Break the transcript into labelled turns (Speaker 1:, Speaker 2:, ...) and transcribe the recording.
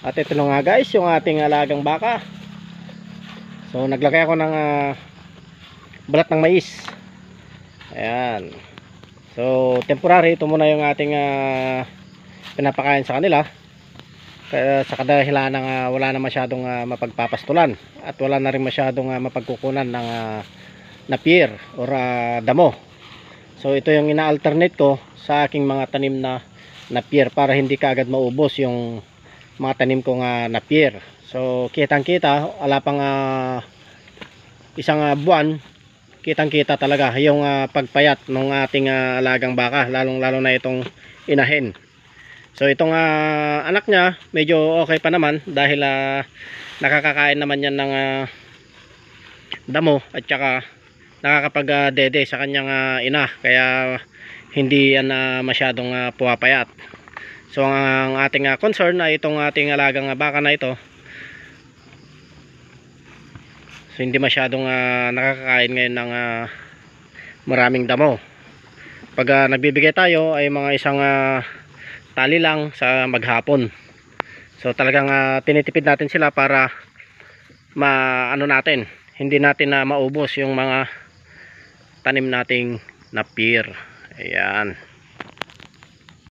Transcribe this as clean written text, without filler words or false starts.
Speaker 1: At ito na nga guys, yung ating alagang baka. So naglagay ako ng balat ng mais. Ayan. So temporary, ito muna yung ating pinapakain sa kanila. Kaya sa kadahilan ng wala na masyadong mapagpapastulan. At wala na rin masyadong mapagkukunan ng napier or damo. So ito yung ina-alternate ko sa aking mga tanim na napier para hindi kaagad maubos yung mga tanim kong napier. So kitang kita, wala pang isang buwan, kitang kita talaga yung pagpayat ng ating alagang baka, lalong lalo na itong inahin. So itong anak niya medyo okay pa naman dahil nakakakain naman yan ng damo at saka nakakapag dede sa kanyang ina, kaya hindi yan masyadong pumapayat. So ang ating concern na itong ating alagang baka na ito, so hindi masyadong nakakakain ngayon ng maraming damo. Pag nagbibigay tayo ay mga isang tali lang sa maghapon. So talagang tinitipid natin sila para natin, hindi natin maubos yung mga tanim nating napier. Ayan.